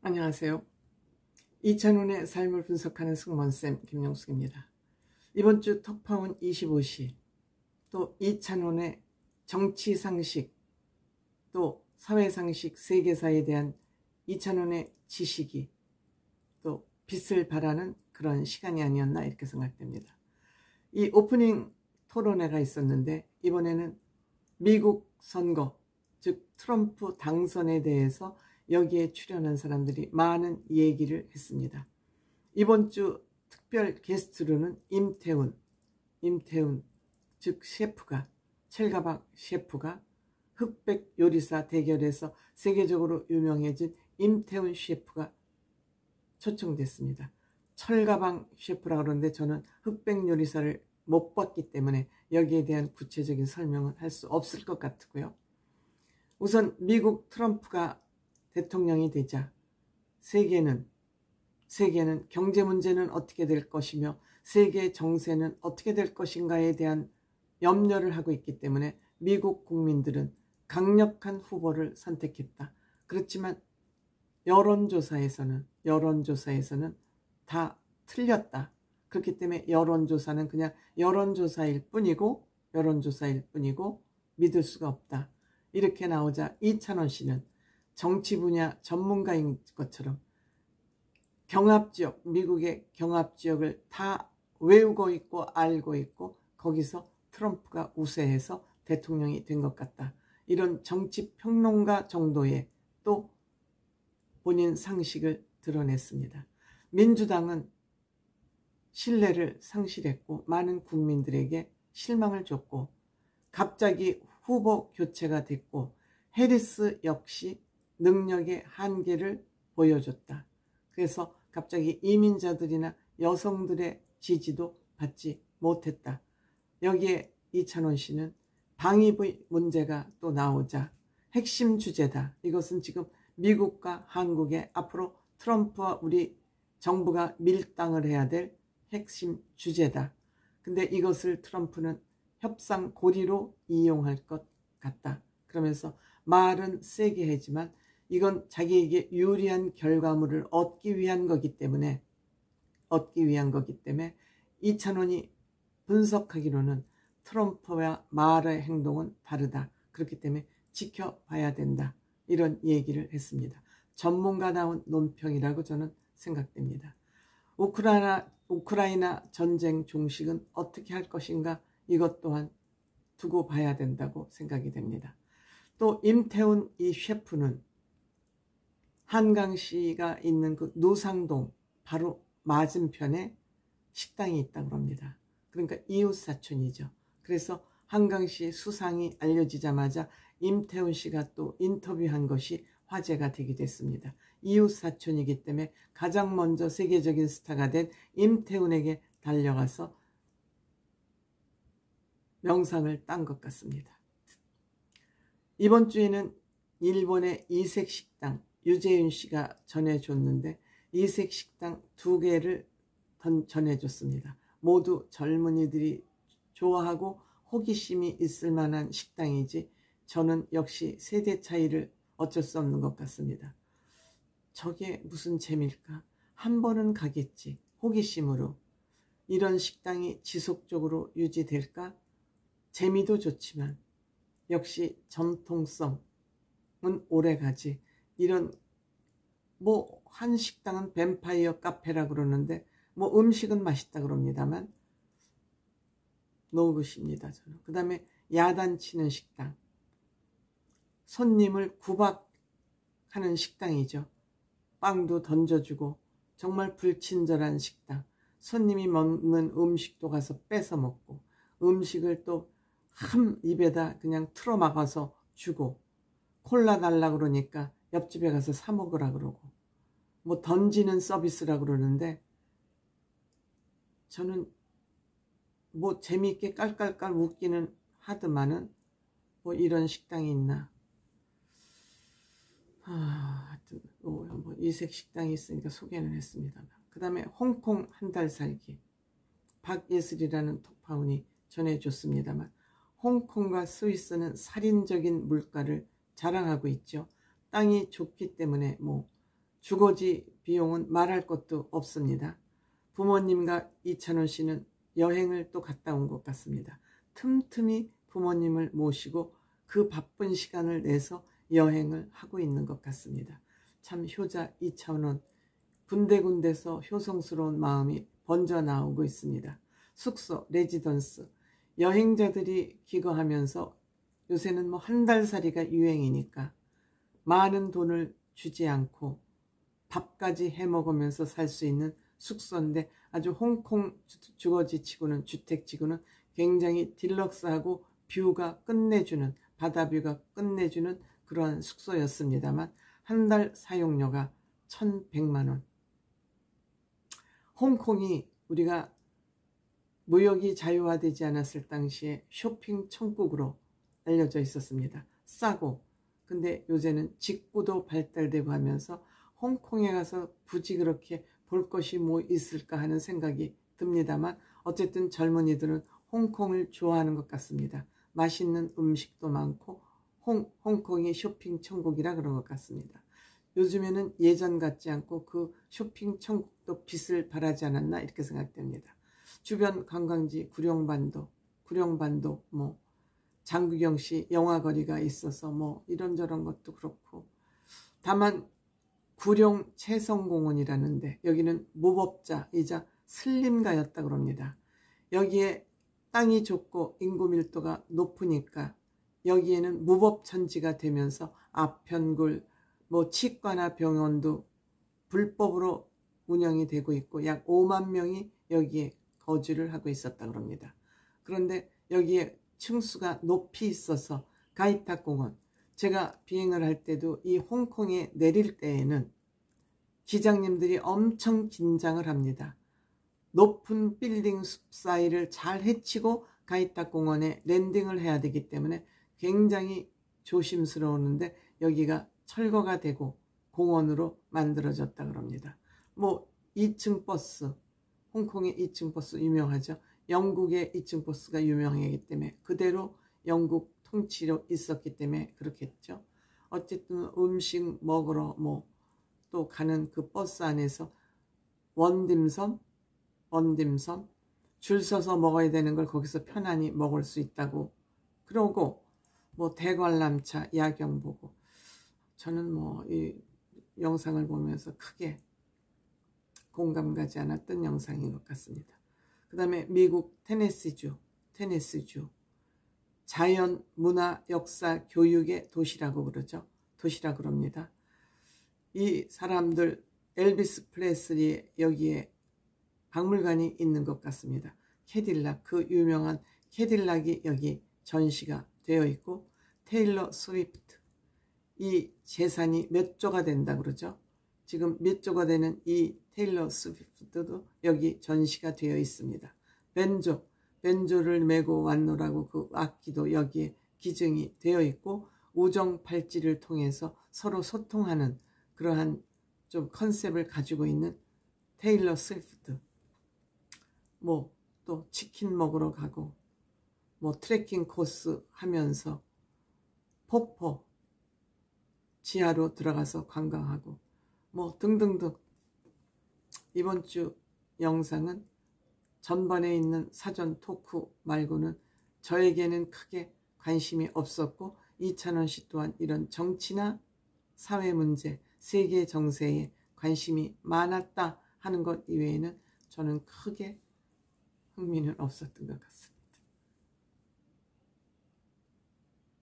안녕하세요. 이찬원의 삶을 분석하는 승무원쌤 김용숙입니다. 이번 주 톡파운 25시, 또 이찬원의 정치상식, 또 사회상식 세계사에 대한 이찬원의 지식이 또 빛을 발하는 그런 시간이 아니었나 이렇게 생각됩니다. 이 오프닝 토론회가 있었는데 이번에는 미국 선거, 즉 트럼프 당선에 대해서 여기에 출연한 사람들이 많은 얘기를 했습니다. 이번 주 특별 게스트로는 임태훈 즉 셰프가, 철가방 셰프가 흑백 요리사 대결에서 세계적으로 유명해진 임태훈 셰프가 초청됐습니다. 철가방 셰프라 그러는데 저는 흑백 요리사를 못 봤기 때문에 여기에 대한 구체적인 설명은 할 수 없을 것 같고요. 우선 미국 트럼프가 대통령이 되자 세계는 경제 문제는 어떻게 될 것이며 세계 정세는 어떻게 될 것인가에 대한 염려를 하고 있기 때문에 미국 국민들은 강력한 후보를 선택했다. 그렇지만 여론조사에서는 다 틀렸다. 그렇기 때문에 여론조사는 그냥 여론조사일 뿐이고 믿을 수가 없다. 이렇게 나오자 이찬원 씨는 정치 분야 전문가인 것처럼 경합지역, 미국의 경합지역을 다 외우고 있고 알고 있고 거기서 트럼프가 우세해서 대통령이 된 것 같다. 이런 정치평론가 정도의 또 본인 상식을 드러냈습니다. 민주당은 신뢰를 상실했고 많은 국민들에게 실망을 줬고 갑자기 후보 교체가 됐고 해리스 역시 능력의 한계를 보여줬다. 그래서 갑자기 이민자들이나 여성들의 지지도 받지 못했다. 여기에 이찬원 씨는 방위비 문제가 또 나오자 핵심 주제다. 이것은 지금 미국과 한국의 앞으로 트럼프와 우리 정부가 밀당을 해야 될 핵심 주제다. 근데 이것을 트럼프는 협상 고리로 이용할 것 같다. 그러면서 말은 세게 하지만 이건 자기에게 유리한 결과물을 얻기 위한 거기 때문에 이찬원이 분석하기로는 트럼프와 말의 행동은 다르다. 그렇기 때문에 지켜봐야 된다. 이런 얘기를 했습니다. 전문가다운 논평이라고 저는 생각됩니다. 우크라이나 전쟁 종식은 어떻게 할 것인가 이것 또한 두고 봐야 된다고 생각이 됩니다. 또 임태훈 이 셰프는 한강시가 있는 그 노상동 바로 맞은편에 식당이 있다고 합니다. 그러니까 이웃사촌이죠. 그래서 한강시 수상이 알려지자마자 임태훈 씨가 또 인터뷰한 것이 화제가 되기도 했습니다. 이웃사촌이기 때문에 가장 먼저 세계적인 스타가 된 임태훈에게 달려가서 명상을 딴 것 같습니다. 이번 주에는 일본의 이색식당 유재윤 씨가 전해줬는데 이색식당 2개를 전해줬습니다. 모두 젊은이들이 좋아하고 호기심이 있을 만한 식당이지 저는 역시 세대 차이를 어쩔 수 없는 것 같습니다. 저게 무슨 재미일까? 한 번은 가겠지. 호기심으로. 이런 식당이 지속적으로 유지될까? 재미도 좋지만 역시 전통성은 오래가지. 이런 한 식당은 뱀파이어 카페라 그러는데 음식은 맛있다 그럽니다만 노굿입니다. 저는. 그 다음에 야단치는 식당. 손님을 구박하는 식당이죠. 빵도 던져주고 정말 불친절한 식당. 손님이 먹는 음식도 가서 뺏어 먹고 음식을 또 한 입에다 그냥 틀어막아서 주고 콜라 달라 그러니까 옆집에 가서 사 먹으라 그러고 던지는 서비스라 그러는데 저는 재미있게 깔깔깔 웃기는 하더만은 이런 식당이 있나. 하여튼 이색 식당이 있으니까 소개는 했습니다만. 그 다음에 홍콩 한 달 살기 박예슬이라는 톡파운이 전해줬습니다만 홍콩과 스위스는 살인적인 물가를 자랑하고 있죠. 땅이 좋기 때문에 주거지 비용은 말할 것도 없습니다. 부모님과 이찬원 씨는 여행을 또 갔다 온 것 같습니다. 틈틈이 부모님을 모시고 그 바쁜 시간을 내서 여행을 하고 있는 것 같습니다. 참 효자 이찬원, 군데군데서 효성스러운 마음이 번져 나오고 있습니다. 숙소, 레지던스, 여행자들이 기거하면서 요새는 뭐 한 달살이가 유행이니까 많은 돈을 주지 않고 밥까지 해먹으면서 살 수 있는 숙소인데 아주 홍콩 주거지치고는 주택지구는 굉장히 딜럭스하고 뷰가 끝내주는 바다뷰가 끝내주는 그러한 숙소였습니다만 한 달 사용료가 1,100만 원. 홍콩이 우리가 무역이 자유화되지 않았을 당시에 쇼핑 천국으로 알려져 있었습니다. 싸고. 근데 요새는 직구도 발달되고 하면서 홍콩에 가서 굳이 그렇게 볼 것이 뭐 있을까 하는 생각이 듭니다만 어쨌든 젊은이들은 홍콩을 좋아하는 것 같습니다. 맛있는 음식도 많고 홍콩이 쇼핑 천국이라 그런 것 같습니다. 요즘에는 예전 같지 않고 그 쇼핑 천국도 빛을 발하지 않았나 이렇게 생각됩니다. 주변 관광지 구룡반도 뭐 장구경씨 영화거리가 있어서 뭐 이런저런 것도 그렇고 다만 구룡 채성공원이라는데 여기는 무법자이자 슬림가였다 그럽니다. 여기에 땅이 좁고 인구 밀도가 높으니까 여기에는 무법천지가 되면서 아편굴, 뭐 치과나 병원도 불법으로 운영이 되고 있고 약 5만 명이 여기에 거주를 하고 있었다 그럽니다. 그런데 여기에 층수가 높이 있어서 가이타공원, 제가 비행을 할 때도 이 홍콩에 내릴 때에는 기장님들이 엄청 긴장을 합니다. 높은 빌딩 숲 사이를 잘 헤치고 가이타공원에 랜딩을 해야 되기 때문에 굉장히 조심스러웠는데 여기가 철거가 되고 공원으로 만들어졌다 그럽니다. 뭐 2층 버스, 홍콩의 2층 버스 유명하죠. 영국의 2층 버스가 유명하기 때문에 그대로 영국 통치로 있었기 때문에 그렇겠죠. 어쨌든 음식 먹으러 뭐 또 가는 그 버스 안에서 원딤섬 줄 서서 먹어야 되는 걸 거기서 편안히 먹을 수 있다고 그러고 뭐 대관람차 야경 보고 저는 뭐 이 영상을 보면서 크게 공감 가지 않았던 영상인 것 같습니다. 그 다음에 미국 테네시주 자연, 문화, 역사, 교육의 도시라고 그러죠. 도시라 그럽니다. 이 사람들 엘비스 프레슬리 여기에 박물관이 있는 것 같습니다. 캐딜락, 그 유명한 캐딜락이 여기 전시가 되어 있고 테일러 스위프트, 이 재산이 몇 조가 된다 그러죠. 지금 몇 조가 되는 이 테일러 스위프트도 여기 전시가 되어 있습니다. 벤조를 메고 왔노라고 그 악기도 여기에 기증이 되어 있고 우정 팔찌를 통해서 서로 소통하는 그러한 좀 컨셉을 가지고 있는 테일러 스위프트. 뭐 또 치킨 먹으러 가고 뭐 트레킹 코스 하면서 폭포 지하로 들어가서 관광하고 뭐 등등등. 이번 주 영상은 전반에 있는 사전 토크 말고는 저에게는 크게 관심이 없었고 이찬원 씨 또한 이런 정치나 사회 문제, 세계 정세에 관심이 많았다 하는 것 이외에는 저는 크게 흥미는 없었던 것 같습니다.